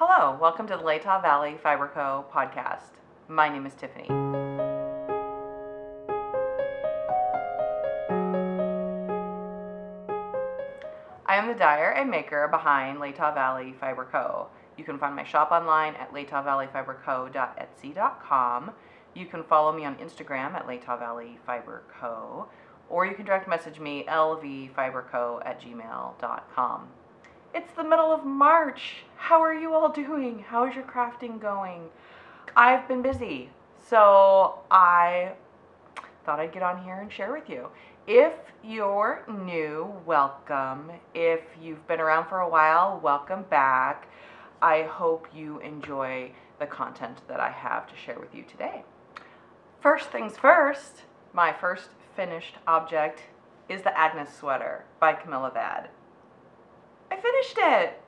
Hello, welcome to the Latah Valley Fiber Co podcast. My name is Tiffany. I am the dyer and maker behind Latah Valley Fiber Co. You can find my shop online at latahvalleyfiberco.etsy.com. You can follow me on Instagram at Latah Valley Fiber Co. Or you can direct message me lvfiberco@gmail.com. It's the middle of March. How are you all doing? How is your crafting going? I've been busy, so I thought I'd get on here and share with you. If you're new, welcome. If you've been around for a while, welcome back. I hope you enjoy the content that I have to share with you today. First things first, my first finished object is the Agnes sweater by Camilla. I finished it.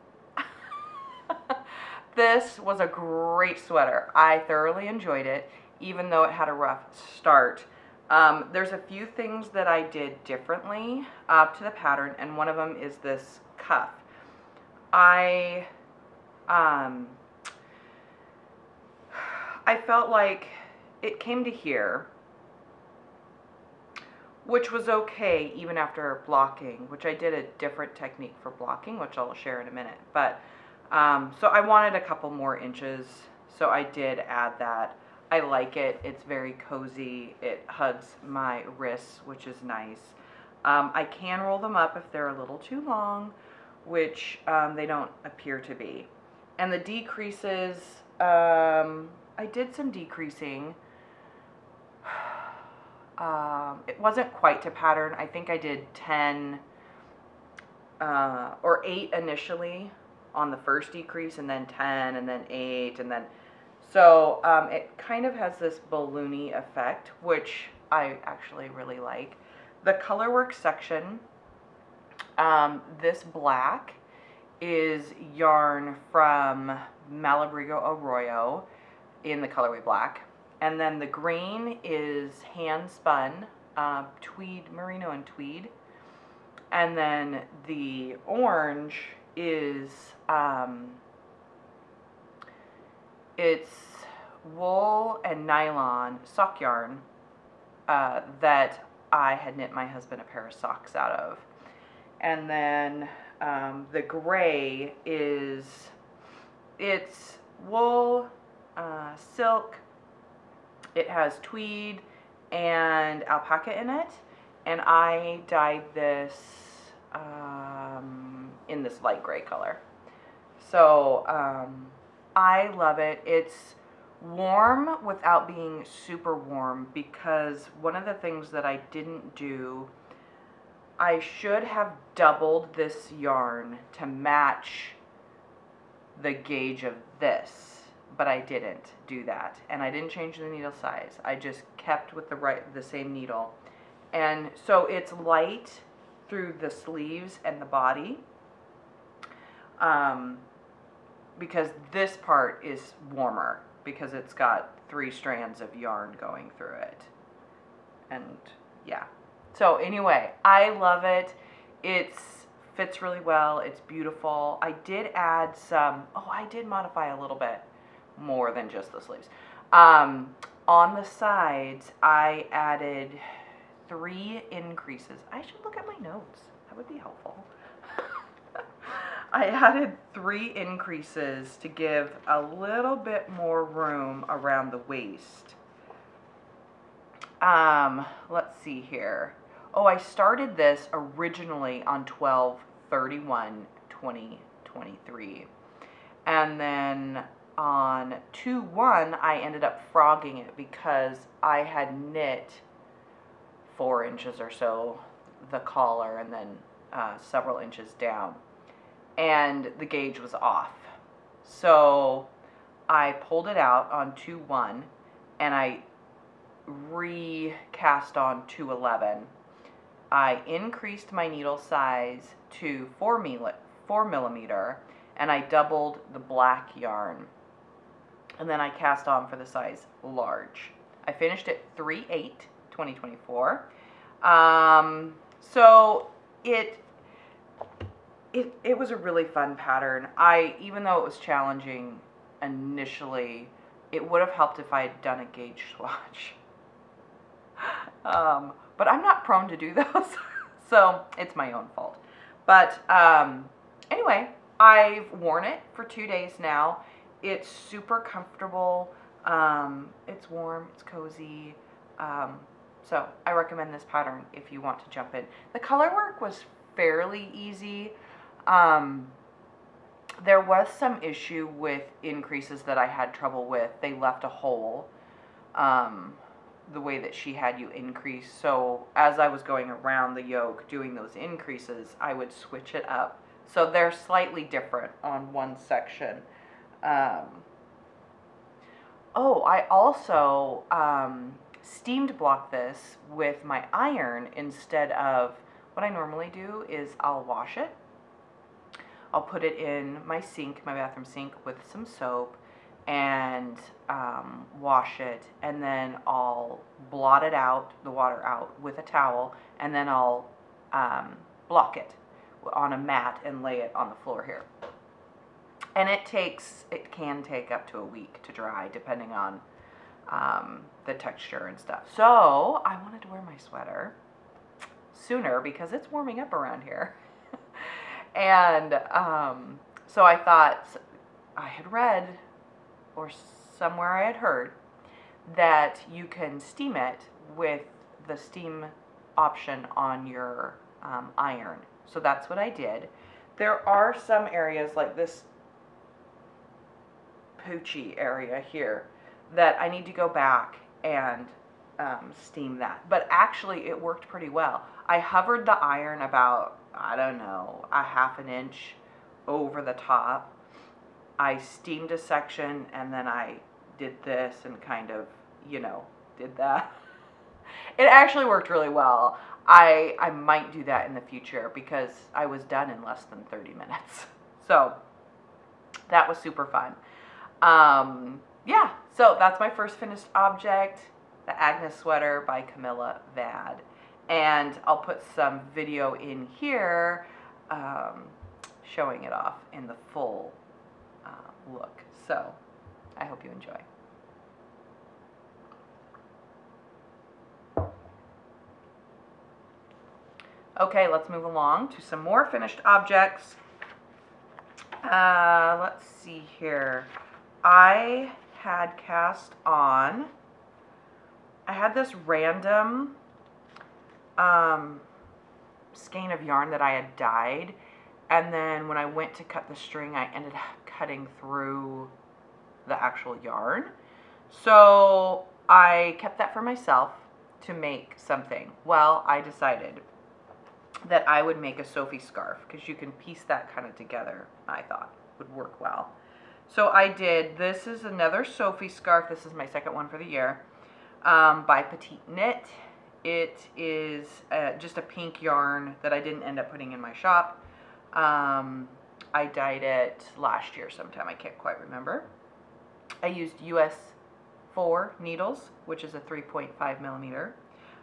This was a great sweater. I thoroughly enjoyed it, even though it had a rough start. There's a few things that I did differently to the pattern, and one of them is this cuff. I felt like it came to here, which was okay even after blocking, which I did a different technique for blocking, which I'll share in a minute. But so I wanted a couple more inches, so I did add that. I like it. It's very cozy. It hugs my wrists, which is nice. I can roll them up if they're a little too long, which they don't appear to be. And the decreases, I did some decreasing. It wasn't quite to pattern. I think I did 10 or 8 initially on the first decrease, and then 10, and then 8, and then so it kind of has this balloony effect, which I actually really like. The colorwork section, this black is yarn from Malabrigo Arroyo in the colorway black. And then the green is hand spun, tweed, merino and tweed. And then the orange is, it's wool and nylon sock yarn that I had knit my husband a pair of socks out of. And then the gray is, it's wool, silk. It has tweed and alpaca in it, and I dyed this in this light gray color. So I love it. It's warm without being super warm, because one of the things that I didn't do, I should have doubled this yarn to match the gauge of this. But I didn't do that, and I didn't change the needle size. I just kept with the same needle, and so it's light through the sleeves and the body, because this part is warmer because it's got 3 strands of yarn going through it, and yeah. So anyway, I love it. It fits really well. It's beautiful. I did add some. Oh, I did modify a little bit more than just the sleeves. On the sides, I added 3 increases. I should look at my notes. That would be helpful. I added 3 increases to give a little bit more room around the waist. Let's see here. Oh, I started this originally on 12/31/2023. And then on 2/1, I ended up frogging it because I had knit 4 inches or so the collar, and then several inches down, and the gauge was off. So I pulled it out on 2/1, and I recast on 2/11. I increased my needle size to 4 millimeter, and I doubled the black yarn. And then I cast on for the size large. I finished it 3/8/2024. So it was a really fun pattern. Even though it was challenging initially, it would have helped if I had done a gauge swatch. But I'm not prone to do those, so it's my own fault. But anyway, I've worn it for 2 days now. It's super comfortable. It's warm, it's cozy. So I recommend this pattern if you want to jump in. The color work was fairly easy. There was some issue with increases that I had trouble with. They left a hole, the way that she had you increase. So as I was going around the yoke doing those increases, I would switch it up. So they're slightly different on one section. Oh, I also steamed block this with my iron instead of what I normally do is I'll wash it. I'll put it in my sink, my bathroom sink, with some soap and wash it, and then I'll blot it out, the water out, with a towel, and then I'll block it on a mat and lay it on the floor here. And it can take up to a week to dry, depending on the texture and stuff. So I wanted to wear my sweater sooner because it's warming up around here. And so I thought, I had read, or somewhere I had heard, that you can steam it with the steam option on your iron. So that's what I did. There are some areas like this poochy area here that I need to go back and steam that. But actually it worked pretty well. I hovered the iron about, I don't know, a ½ an inch over the top. I steamed a section and then I did this and kind of, you know, did that. It actually worked really well. I might do that in the future because I was done in less than 30 minutes. So that was super fun. Yeah, so that's my first finished object, the Agnes sweater by Camilla Vad. And I'll put some video in here showing it off in the full look. So I hope you enjoy. Okay, let's move along to some more finished objects. Let's see here. I had cast on, I had this random skein of yarn that I had dyed, and then when I went to cut the string, I ended up cutting through the actual yarn. So I kept that for myself to make something. Well, I decided that I would make a Sophie scarf because you can piece that kind of together, I thought would work well. So I did. This is another Sophie scarf. This is my second one for the year, by Petite Knit. It is just a pink yarn that I didn't end up putting in my shop. I dyed it last year sometime. I can't quite remember. I used US 4 needles, which is a 3.5 millimeter.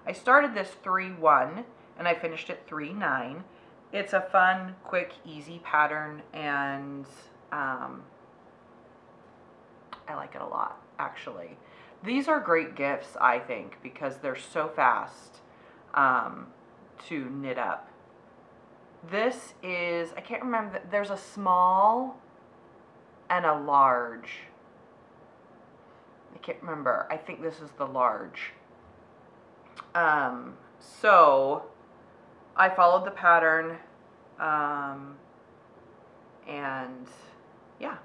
I started this 3-1 and I finished it 3-9. It's a fun, quick, easy pattern, and I like it a lot, actually. These are great gifts, I think, because they're so fast to knit up. This is, I can't remember, there's a small and a large. I can't remember. I think this is the large. So I followed the pattern, and yeah,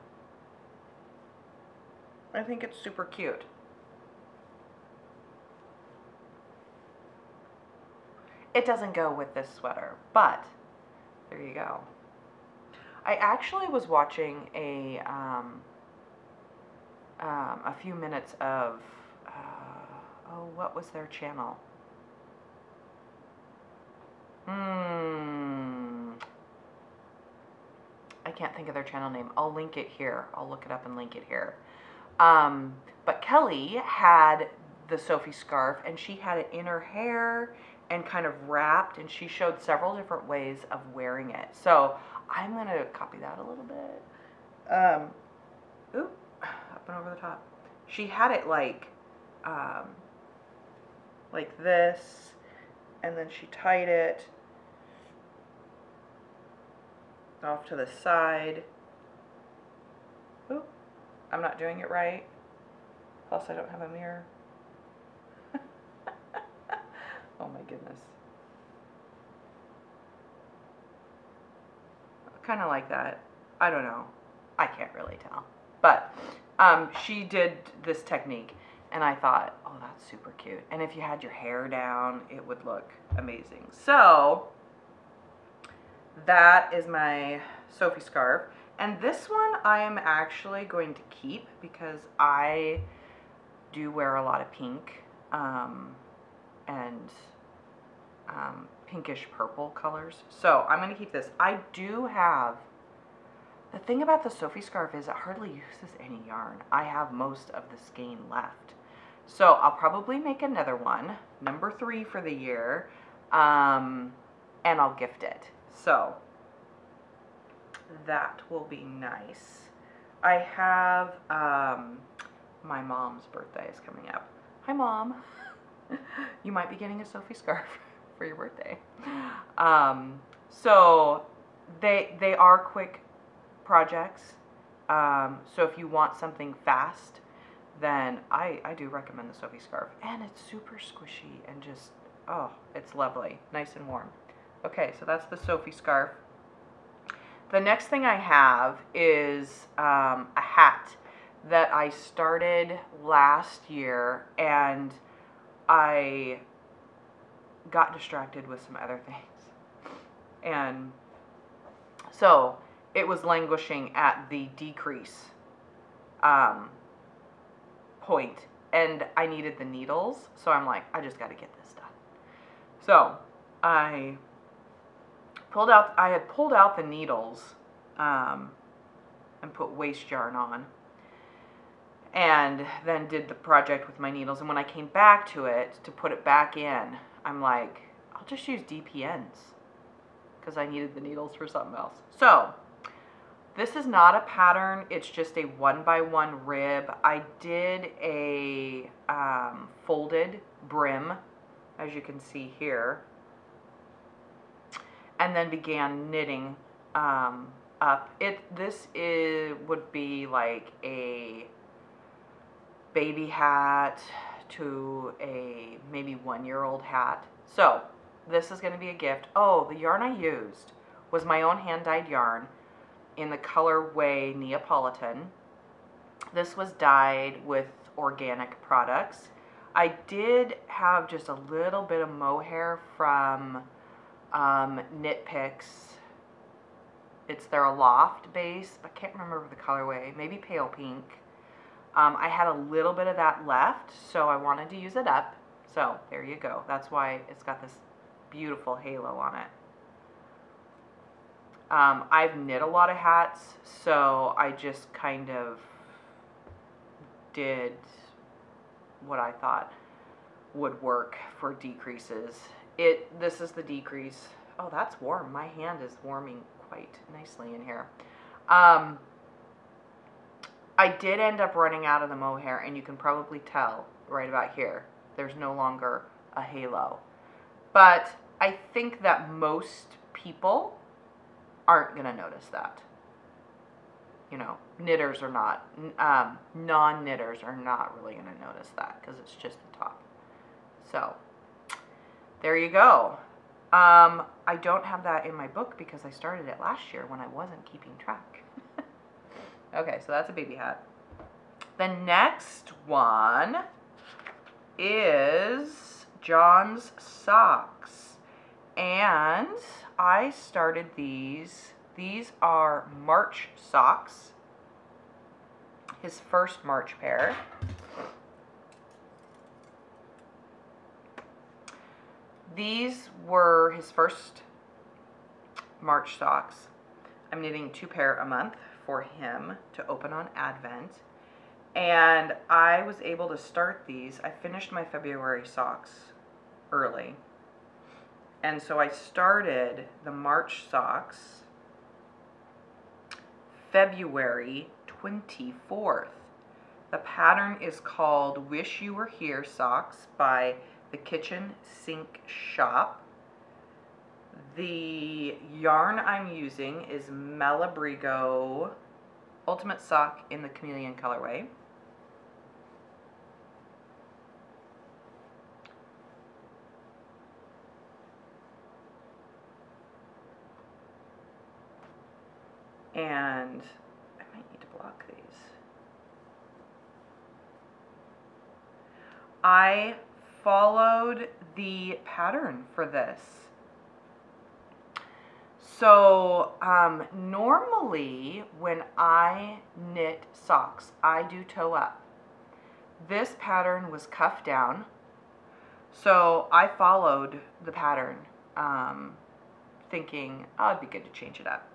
I think it's super cute. It doesn't go with this sweater, but there you go. I actually was watching a few minutes of, oh, what was their channel? I can't think of their channel name. I'll link it here. I'll look it up and link it here. But Kelly had the Sophie scarf, and she had it in her hair and kind of wrapped, and she showed several different ways of wearing it. So I'm going to copy that a little bit. Oop, up and over the top. She had it like this, and then she tied it off to the side. Oop, I'm not doing it right. Plus, I don't have a mirror. Oh my goodness. Kind of like that. I don't know. I can't really tell. But she did this technique, and I thought, oh, that's super cute. And if you had your hair down, it would look amazing. So that is my Sophie scarf. And this one I am actually going to keep because I do wear a lot of pink and pinkish purple colors. So I'm going to keep this. I do have, the thing about the Sophie scarf is it hardly uses any yarn. I have most of the skein left. So I'll probably make another one, number 3 for the year, and I'll gift it. So that will be nice. I have, my mom's birthday is coming up. Hi, Mom. You might be getting a Sophie scarf for your birthday. So they are quick projects. So if you want something fast, then I do recommend the Sophie scarf. And it's super squishy and just, oh, it's lovely. Nice and warm. Okay, so that's the Sophie scarf. The next thing I have is a hat that I started last year, and I got distracted with some other things. And so it was languishing at the decrease point, and I needed the needles, so I'm like, I just got to get this done. So I had pulled out the needles and put waste yarn on, and then did the project with my needles. And when I came back to it to put it back in, I'm like, I'll just use DPNs because I needed the needles for something else. So this is not a pattern, it's just a 1x1 rib. I did a folded brim, as you can see here, and then began knitting up. This would be like a baby hat to a maybe 1-year-old hat. So this is going to be a gift. Oh, the yarn I used was my own hand-dyed yarn in the colorway Neapolitan. This was dyed with organic products. I did have just a little bit of mohair from Knit Picks. It's their Aloft base. I can't remember the colorway. Maybe pale pink. I had a little bit of that left, so I wanted to use it up. So there you go. That's why it's got this beautiful halo on it. I've knit a lot of hats, so I just kind of did what I thought would work for decreases. This is the decrease. Oh, that's warm. My hand is warming quite nicely in here. I did end up running out of the mohair, and you can probably tell right about here. There's no longer a halo. But I think that most people aren't going to notice that. You know, knitters are not, non-knitters are not really going to notice that because it's just the top. So, there you go. I don't have that in my book because I started it last year when I wasn't keeping track. Okay, so that's a baby hat. The next one is John's socks. And I started these. These are March socks. His first March pair. These were his first March socks. I'm knitting 2 pair a month for him to open on Advent. And I was able to start these. I finished my February socks early. And so I started the March socks February 24th. The pattern is called Wish You Were Here Socks by the Kitchen Sink Shop. The yarn I'm using is Malabrigo Ultimate Sock in the Cameleon colorway. And I might need to block these. I followed the pattern for this. So normally when I knit socks, I do toe up. This pattern was cuff down, so I followed the pattern thinking, oh, it'd be good to change it up.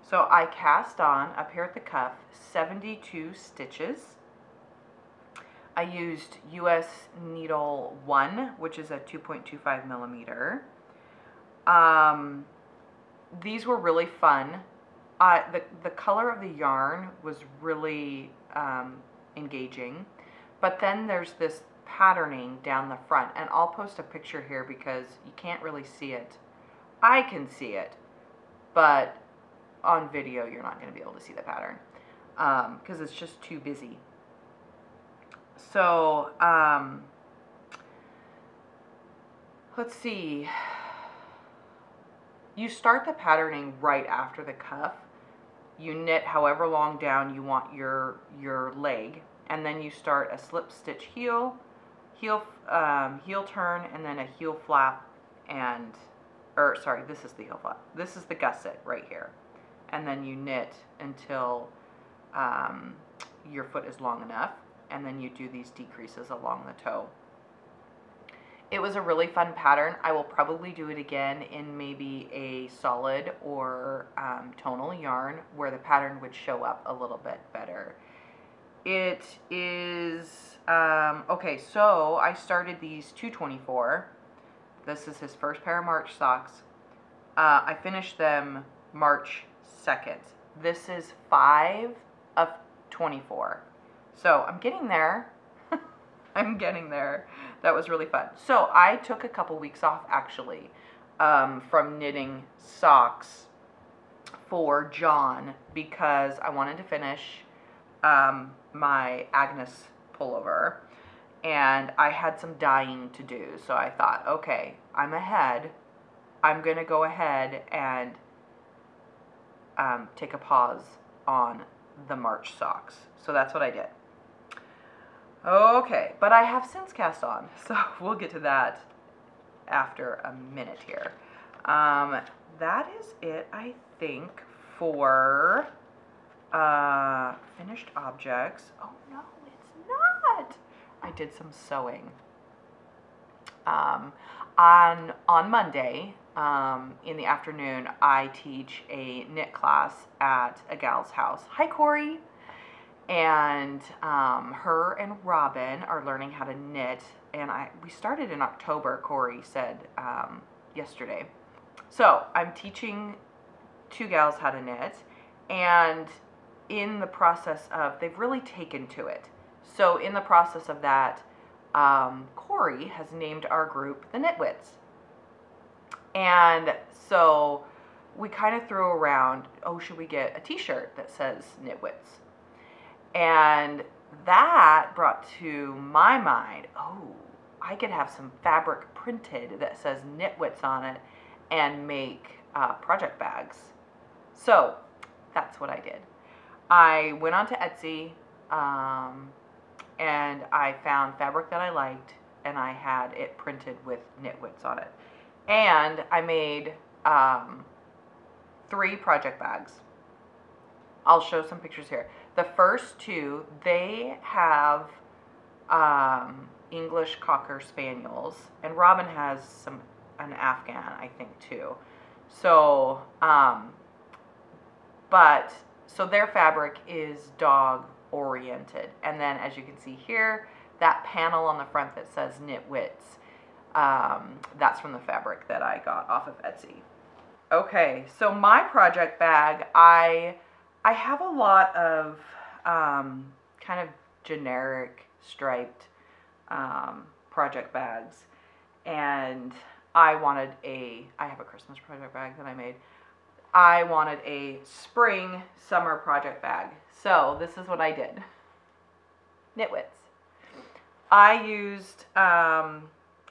So I cast on, up here at the cuff, 72 stitches. I used US needle 1, which is a 2.25 millimeter. These were really fun. The color of the yarn was really engaging. But then there's this patterning down the front, and I'll post a picture here because you can't really see it. I can see it, but on video you're not going to be able to see the pattern because it's just too busy. So let's see. You start the patterning right after the cuff. You knit however long down you want your leg, and then you start a slip stitch heel turn, and then a heel flap, and sorry, this is the heel flap. This is the gusset right here. And then you knit until your foot is long enough, and then you do these decreases along the toe. It was a really fun pattern. I will probably do it again in maybe a solid or tonal yarn where the pattern would show up a little bit better. It is, okay, so I started these 224. This is his first pair of March socks. I finished them March 2nd. This is 5 of 24. So I'm getting there. I'm getting there. That was really fun. So I took a couple weeks off actually from knitting socks for John because I wanted to finish my Agnes Pullover, and I had some dyeing to do. So I thought, okay, I'm ahead. I'm going to go ahead and take a pause on the March socks. So that's what I did. Okay, but I have since cast on, so we'll get to that after a minute here. That is it, I think, for finished objects. Oh no, it's not. I did some sewing. On Monday, in the afternoon, I teach a knit class at a gal's house. Hi, Corey. And her and Robin are learning how to knit, and we started in October, Corey said yesterday. So I'm teaching two gals how to knit, and in the process of, they've really taken to it. So in the process of that, Corey has named our group the Knitwits. And so we kind of threw around, oh, should we get a t-shirt that says Knitwits? And that brought to my mind, oh, I could have some fabric printed that says Knitwits on it and make project bags. So that's what I did. I went onto Etsy and I found fabric that I liked, and I had it printed with Knitwits on it. And I made 3 project bags. I'll show some pictures here. The first 2, they have English Cocker Spaniels, and Robin has an Afghan, I think, too. So, so their fabric is dog oriented. And then, as you can see here, that panel on the front that says Knitwits, that's from the fabric that I got off of Etsy. Okay, so my project bag, I I have a lot of kind of generic striped project bags, and I have a Christmas project bag that I made. I wanted a spring summer project bag. So this is what I did. Knitwits. I used,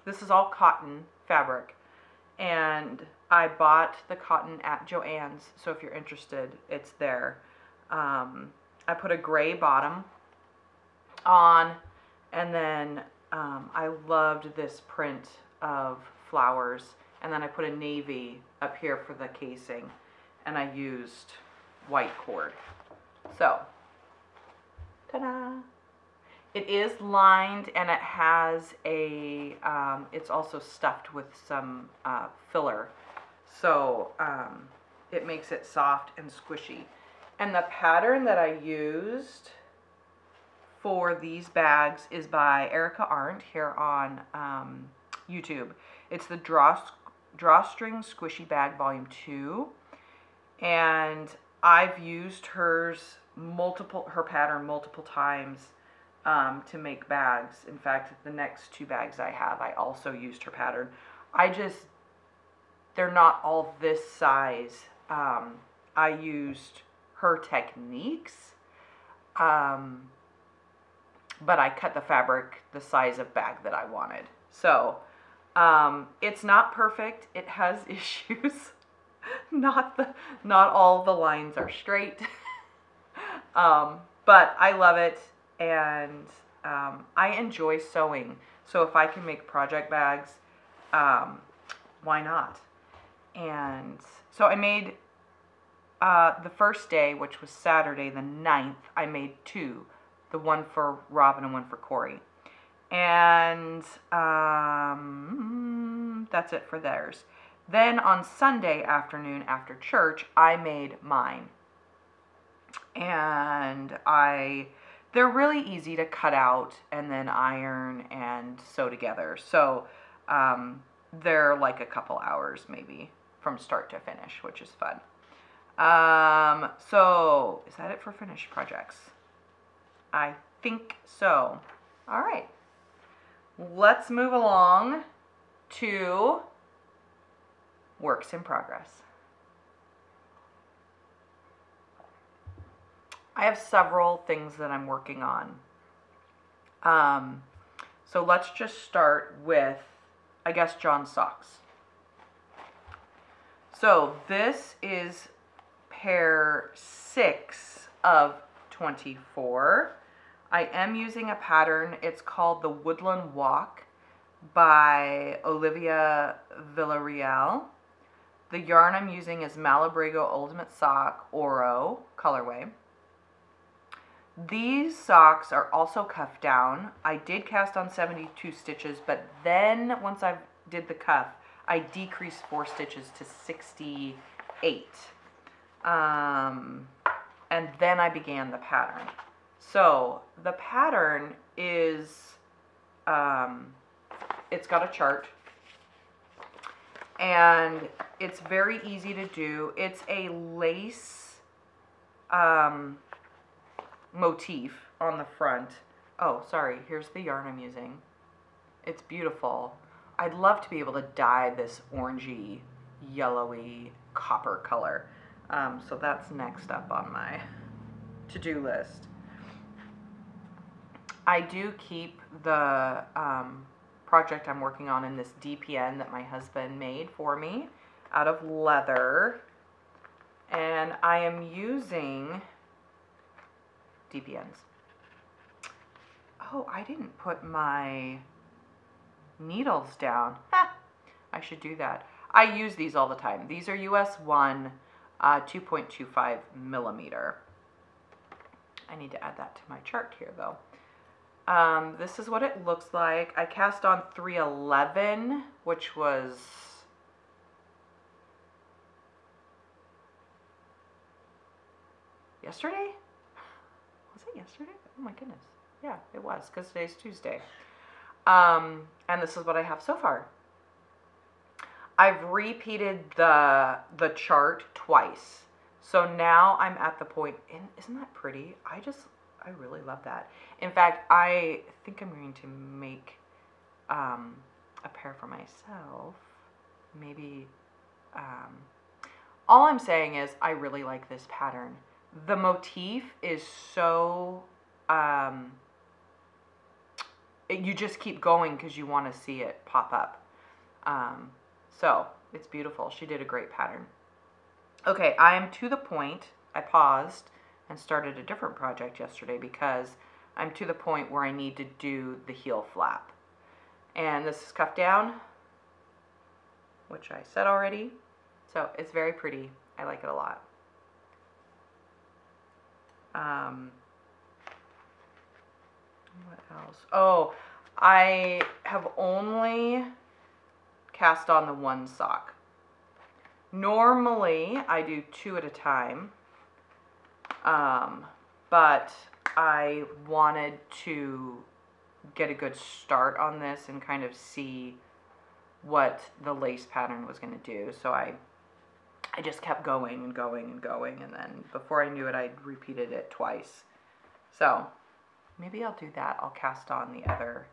this is all cotton fabric, and I bought the cotton at Joann's, so if you're interested, it's there. I put a gray bottom on, and then I loved this print of flowers, and then I put a navy up here for the casing, and I used white cord. So, ta-da! It is lined, and it has a, it's also stuffed with some filler, so it makes it soft and squishy. And the pattern that I used for these bags is by Arndt here on YouTube. It's the Drawstring Squishy Bag Volume 2, and I've used her pattern multiple times to make bags. In fact, the next 2 bags I have, I also used her pattern. They're not all this size. I used her techniques, but I cut the fabric the size of bag that I wanted. So it's not perfect. It has issues. Not all the lines are straight. But I love it, and I enjoy sewing. So if I can make project bags, why not? And so I made the first day, which was Saturday the 9th, I made 2. The one for Robin and one for Corey. And that's it for theirs. Then on Sunday afternoon after church, I made mine. And they're really easy to cut out and then iron and sew together. So they're like a couple hours maybe from start to finish, which is fun. So is that it for finished projects? I think so. All right. Let's move along to works in progress. I have several things that I'm working on. So let's just start with, I guess, John's socks. So this is pair 6 of 24. I am using a pattern. It's called the Woodland Walk by Olivia Villarreal. The yarn I'm using is Malabrigo Ultimate Sock Oro colorway. These socks are also cuffed down. I did cast on 72 stitches, but then once I did the cuff, I decreased 4 stitches to 68. And then I began the pattern. So the pattern is, it's got a chart, and it's very easy to do. It's a lace motif on the front. Oh, sorry, here's the yarn I'm using. It's beautiful. I'd love to be able to dye this orangey, yellowy, copper color. So that's next up on my to-do list. I do keep the project I'm working on in this DPN that my husband made for me out of leather. And I am using DPNs. Oh, I didn't put my needles down. I should do that. I use these all the time. These are US 1 2.25 millimeter. I need to add that to my chart here though. This is what it looks like. I cast on 311, which was yesterday? Was it yesterday? Oh my goodness. Yeah, it was, because today's Tuesday. And this is what I have so far. I've repeated the chart twice. So now I'm at the point, and isn't that pretty? I really love that. In fact, I think I'm going to make a pair for myself. Maybe, all I'm saying is I really like this pattern. The motif is so, you just keep going because you want to see it pop up. So it's beautiful. She did a great pattern. Okay, I'm to the point, I paused and started a different project yesterday because I'm to the point where I need to do the heel flap. And this is cuff down, which I said already. So it's very pretty. I like it a lot. What else? Oh, I have only cast on the one sock. Normally I do 2 at a time, but I wanted to get a good start on this and kind of see what the lace pattern was going to do. So I just kept going and going and going, and then before I knew it, I'd repeated it twice. So maybe I'll do that. I'll cast on the other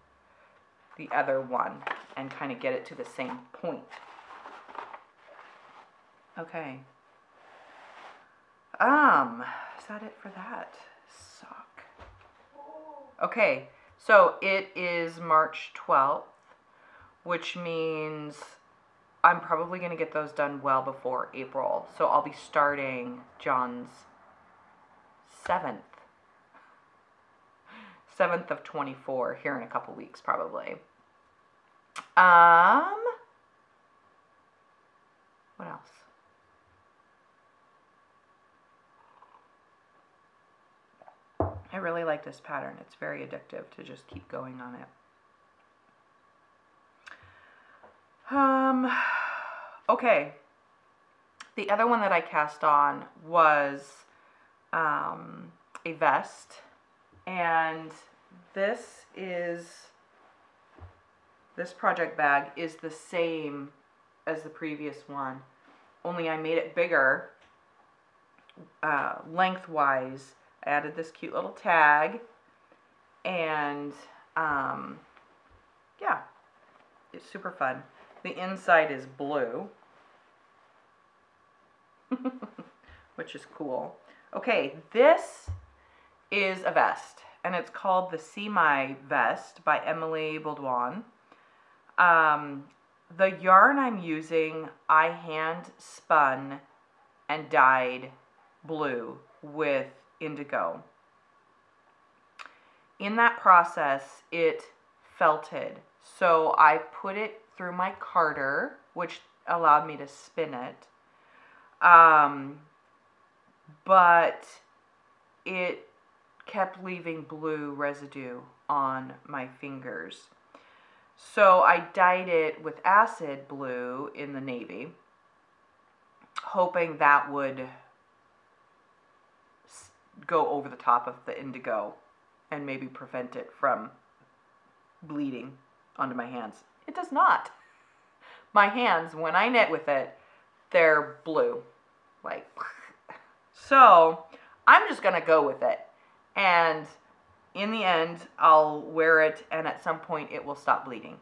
one and kind of get it to the same point. Okay. Is that it for that sock? Okay, so it is March 12th, which means I'm probably going to get those done well before April. So I'll be starting John's 7th of 24 here in a couple weeks probably. What else? I really like this pattern. It's very addictive to just keep going on it. Okay. The other one that I cast on was a vest, and this project bag is the same as the previous one, only I made it bigger lengthwise. I added this cute little tag, and yeah, it's super fun. The inside is blue, which is cool. Okay, this is a vest, and it's called the See My Vest by Emily Baudouin. The yarn I'm using, I hand spun and dyed blue with indigo. In that process, it felted, so I put it through my carder, which allowed me to spin it, but it kept leaving blue residue on my fingers. So I dyed it with acid blue in the navy, hoping that would go over the top of the indigo and maybe prevent it from bleeding onto my hands. It does not. My hands, when I knit with it, they're blue. Like, so I'm just going to go with it. And in the end, I'll wear it, and at some point it will stop bleeding.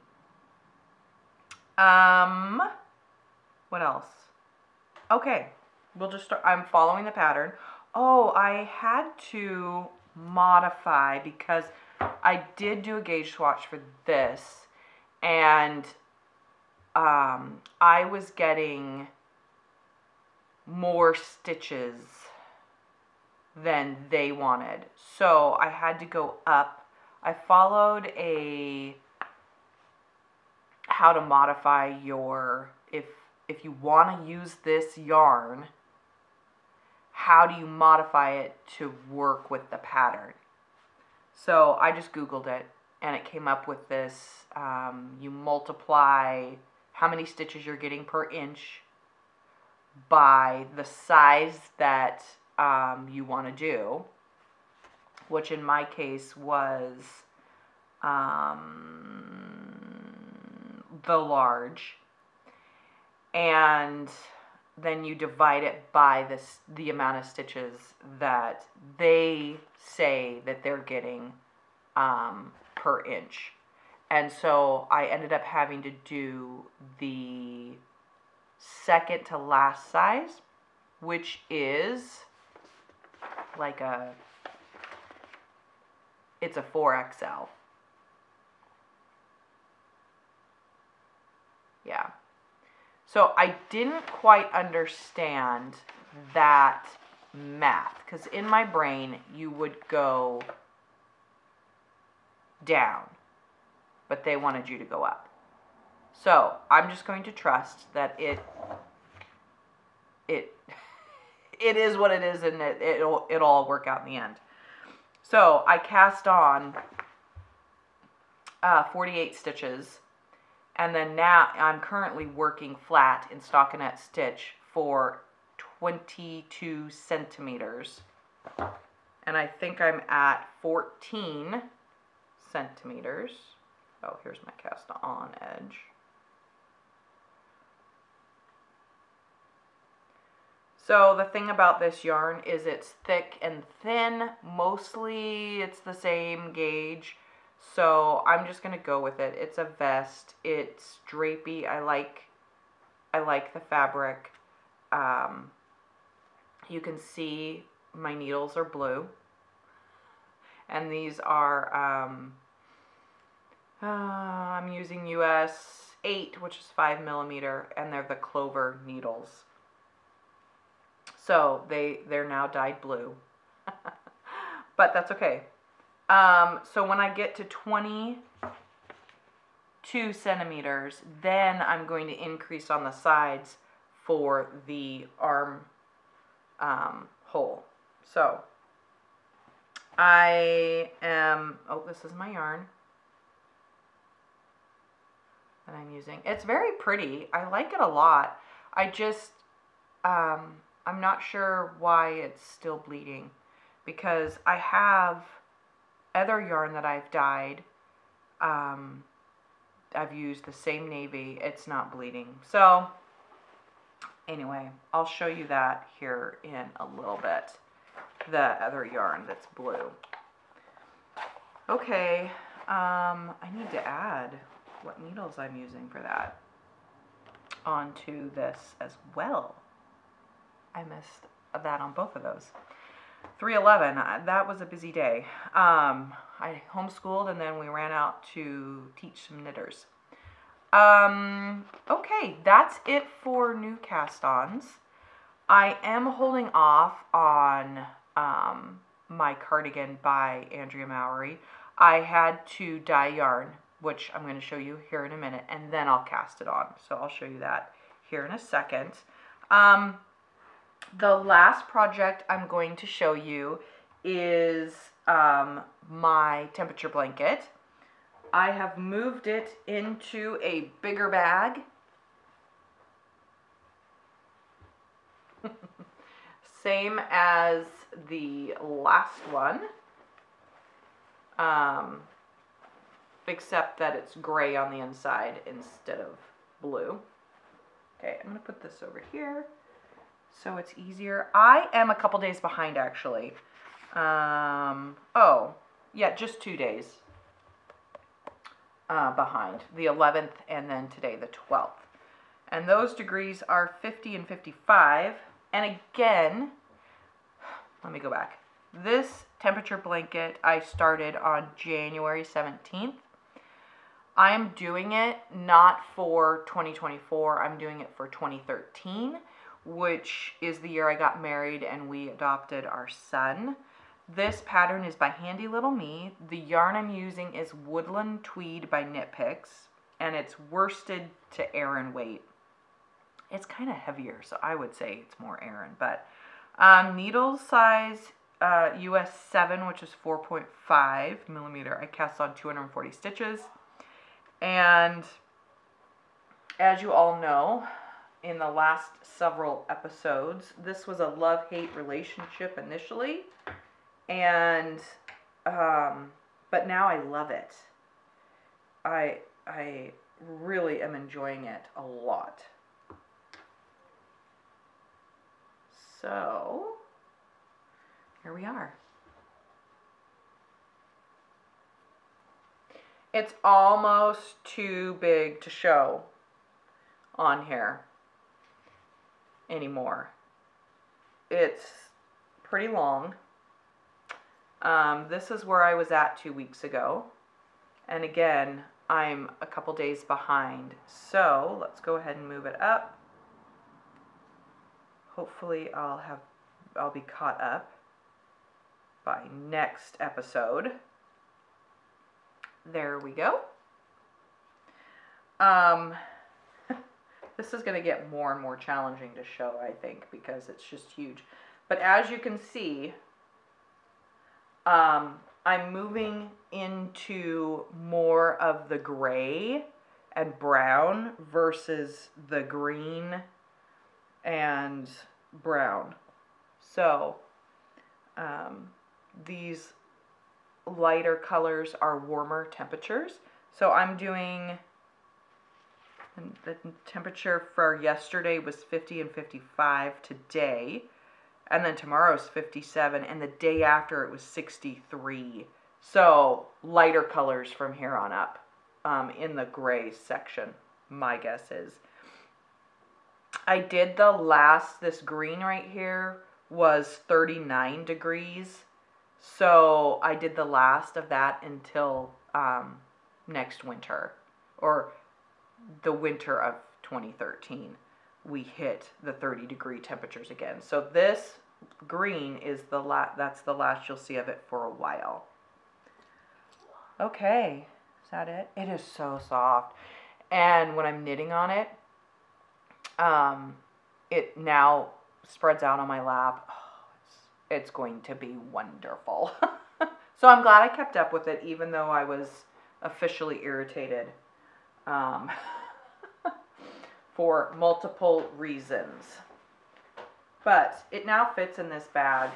What else? Okay, we'll just start. I'm following the pattern. Oh, I had to modify because I did do a gauge swatch for this, and I was getting more stitches than they wanted. So I had to go up. I followed a how to modify your, if you want to use this yarn, how do you modify it to work with the pattern? So I just Googled it, and it came up with this. You multiply how many stitches you're getting per inch by the size that you want to do, which in my case was the large, and then you divide it by the amount of stitches that they say that they're getting per inch. And so I ended up having to do the second to last size, which is like it's a 4XL. Yeah. So I didn't quite understand that math, because in my brain you would go down, but they wanted you to go up. So I'm just going to trust that it is what it is, and it'll all work out in the end. So I cast on 48 stitches. And then now I'm currently working flat in stockinette stitch for 22 centimeters. And I think I'm at 14 centimeters. Oh, here's my cast on edge. So the thing about this yarn is it's thick and thin. Mostly it's the same gauge. So I'm just going to go with it. It's a vest. It's drapey. I like the fabric. You can see my needles are blue. And these are, I'm using US 8, which is 5mm, and they're the clover needles. So they're now dyed blue. But that's okay. So when I get to 22 centimeters, then I'm going to increase on the sides for the arm hole. So I am, oh, this is my yarn that I'm using. It's very pretty. I like it a lot. I just, I'm not sure why it's still bleeding, because I have other yarn that I've dyed. I've used the same navy. It's not bleeding. So anyway, I'll show you that here in a little bit. The other yarn that's blue. Okay, I need to add what needles I'm using for that onto this as well. I missed that on both of those. 311, that was a busy day. I homeschooled, and then we ran out to teach some knitters. Okay, that's it for new cast-ons. I am holding off on my cardigan by Andrea Mowry. I had to dye yarn, which I'm going to show you here in a minute, and then I'll cast it on. So I'll show you that here in a second. The last project I'm going to show you is my temperature blanket. I have moved it into a bigger bag. Same as the last one, except that it's gray on the inside instead of blue. Okay, I'm going to put this over here so it's easier. I am a couple days behind, actually. Oh, yeah, just 2 days behind. The 11th and then today, the 12th. And those degrees are 50 and 55. And again, let me go back. This temperature blanket I started on January 17th. I am doing it not for 2024. I'm doing it for 2013, which is the year I got married and we adopted our son. This pattern is by Handy Little Me. The yarn I'm using is Woodland Tweed by Knit Picks, and it's worsted to Aran weight. It's kind of heavier, so I would say it's more Aran, but needle size US 7, which is 4.5 millimeter. I cast on 240 stitches. And as you all know, in the last several episodes, this was a love-hate relationship initially, and but now I love it. I really am enjoying it a lot. So here we are. It's almost too big to show on here anymore. It's pretty long. This is where I was at 2 weeks ago. And again, I'm a couple days behind. So let's go ahead and move it up. Hopefully I'll be caught up by next episode. There we go. This is going to get more and more challenging to show, I think, because it's just huge. But as you can see, I'm moving into more of the gray and brown versus the green and brown. So these lighter colors are warmer temperatures. So I'm doing, the temperature for yesterday was 50 and 55 today. And then tomorrow's 57, and the day after it was 63. So lighter colors from here on up in the gray section, my guess is. I did this green right here was 39 degrees. So I did the last of that until next winter, or the winter of 2013. We hit the 30-degree temperatures again. So this green is that's the last you'll see of it for a while. Okay, is that it? It is so soft. And when I'm knitting on it, it now spreads out on my lap. It's going to be wonderful. So I'm glad I kept up with it, even though I was officially irritated for multiple reasons. But it now fits in this bag,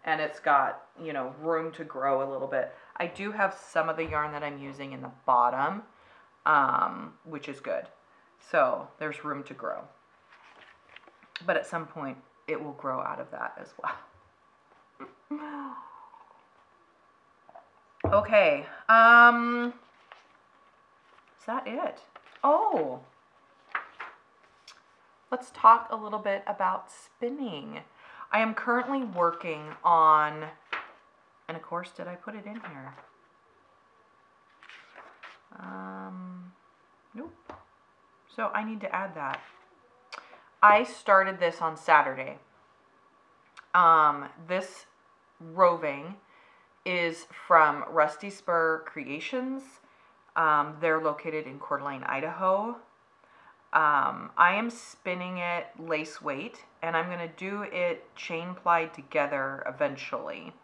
and it's got, you know, room to grow a little bit. I do have some of the yarn that I'm using in the bottom, which is good. So there's room to grow. But at some point, it will grow out of that as well. Okay, is that it? Oh, let's talk a little bit about spinning. I am currently working on, and of course, did I put it in here? Nope. So I need to add that. I started this on Saturday. This roving is from Rusty Spur Creations. They're located in Coeur d'Alene, Idaho. I am spinning it lace weight, and I'm going to do it chain plied together eventually.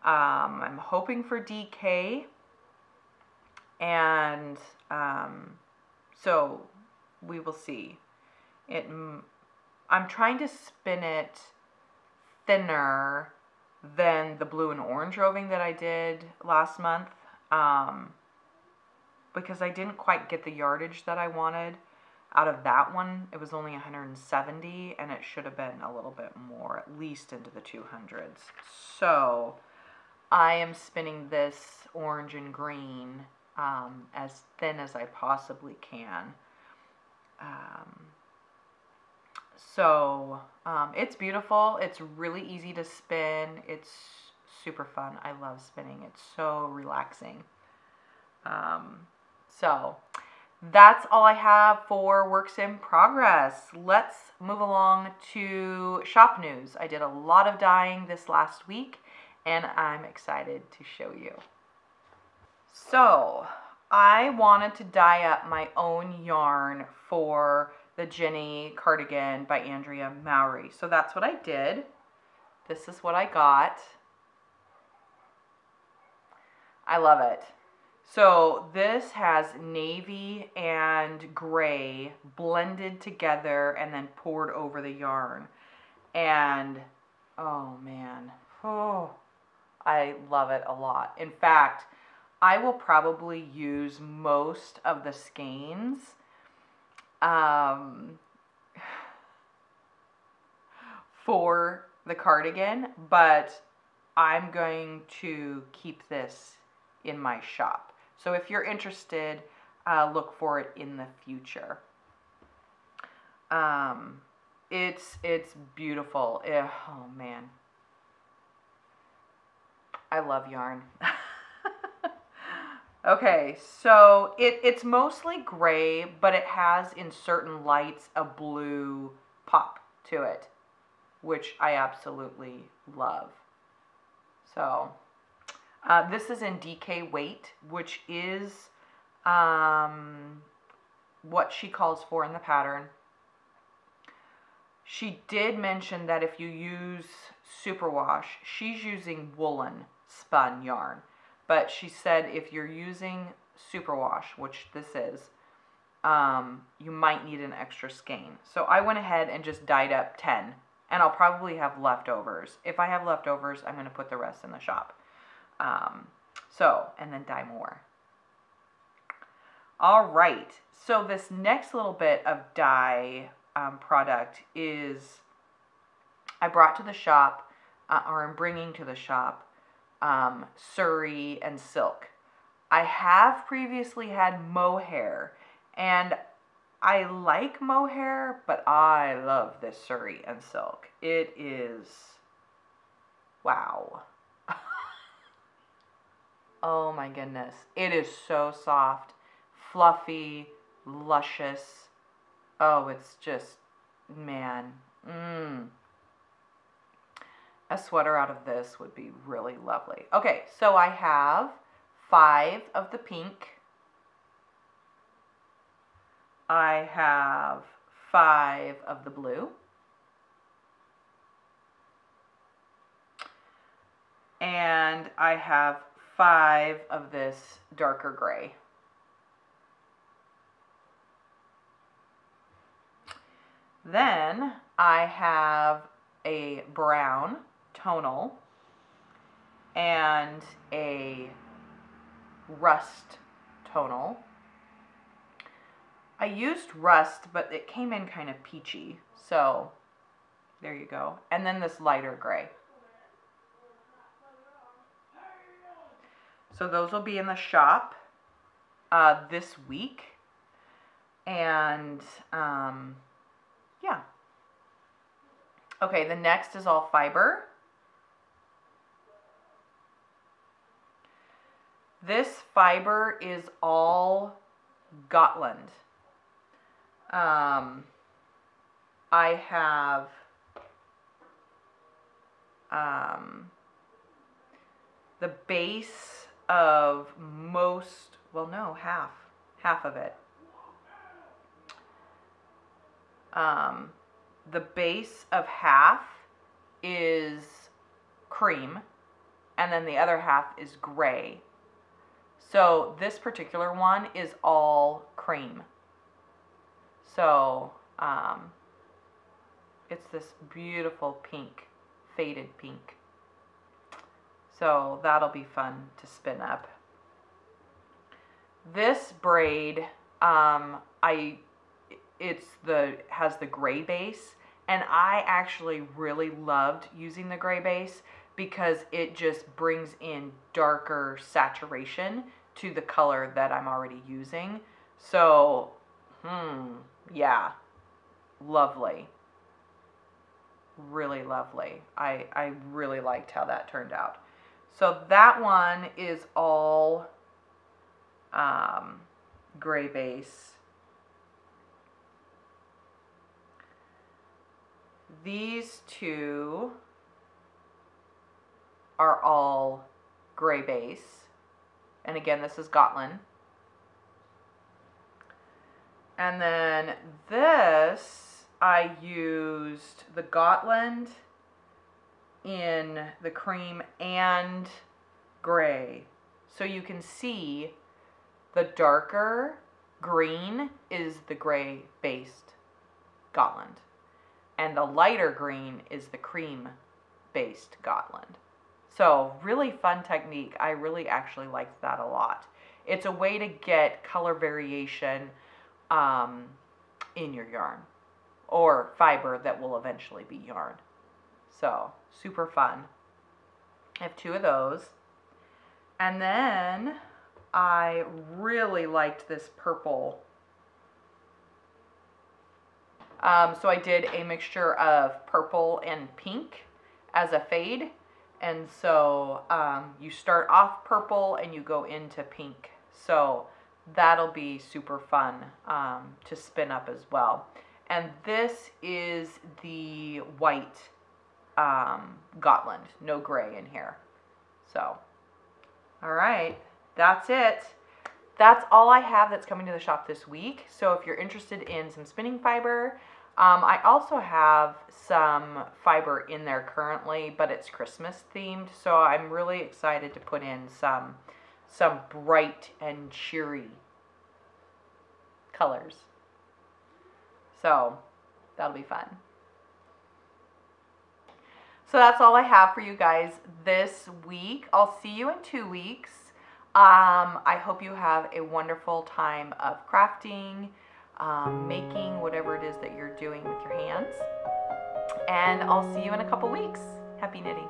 I'm hoping for DK, and so we will see. I'm trying to spin it thinner than the blue and orange roving that I did last month, because I didn't quite get the yardage that I wanted out of that one. It was only 170, and it should have been a little bit more, at least into the 200s. So I am spinning this orange and green as thin as I possibly can. So it's beautiful. It's really easy to spin. It's super fun. I love spinning. It's so relaxing. So that's all I have for works in progress. Let's move along to shop news. I did a lot of dyeing this last week, and I'm excited to show you. So I wanted to dye up my own yarn for the Jenny cardigan by Andrea Mowry. So that's what I did. This is what I got. I love it. So this has navy and gray blended together and then poured over the yarn. And oh man, oh, I love it a lot. In fact, I will probably use most of the skeins for the cardigan, but I'm going to keep this in my shop. So if you're interested, look for it in the future. It's beautiful. Oh man, I love yarn. Okay, so it's mostly gray, but it has in certain lights a blue pop to it, which I absolutely love. So this is in DK weight, which is what she calls for in the pattern. She did mention that if you use superwash, she's using woolen spun yarn. But she said if you're using superwash, which this is, you might need an extra skein. So I went ahead and just dyed up 10, and I'll probably have leftovers. If I have leftovers, I'm going to put the rest in the shop. And then dye more. All right, so this next little bit of dye product is I brought to the shop, or I'm bringing to the shop, Surrey and silk. I have previously had mohair, and I like mohair, but I love this Surrey and silk. It is, wow. Oh my goodness. It is so soft, fluffy, luscious. Oh, it's just, man. A sweater out of this would be really lovely. Okay, so I have 5 of the pink. I have 5 of the blue. And I have 5 of this darker gray. Then I have a brown tonal and a rust tonal. I used rust, but it came in kind of peachy, so there you go. And then this lighter gray. So those will be in the shop this week, and yeah. Okay, the next is all fiber. This fiber is all Gotland. I have the base of most, well no, half of it. The base of half is cream, and then the other half is gray. So this particular one is all cream. So it's this beautiful pink, faded pink. So that'll be fun to spin up. This braid, has the gray base, and I actually really loved using the gray base because it just brings in darker saturation to the color that I'm already using. So, yeah, lovely. Really lovely. I really liked how that turned out. So that one is all gray base. These two are all gray base. And again, this is Gotland. And then this, I used the Gotland in the cream and gray. So you can see the darker green is the gray based Gotland, and the lighter green is the cream based Gotland. So really fun technique. I really actually liked that a lot. It's a way to get color variation in your yarn, or fiber that will eventually be yarn. So super fun. I have 2 of those. And then I really liked this purple. So I did a mixture of purple and pink as a fade. And so you start off purple and you go into pink. So that'll be super fun to spin up as well. And this is the white Gotland, no gray in here. So, all right, that's it. That's all I have that's coming to the shop this week. So if you're interested in some spinning fiber, I also have some fiber in there currently, but it's Christmas themed. So I'm really excited to put in some bright and cheery colors. So that'll be fun. So that's all I have for you guys this week. I'll see you in 2 weeks. I hope you have a wonderful time of crafting, making whatever it is that you're doing with your hands. And I'll see you in a couple weeks. Happy knitting.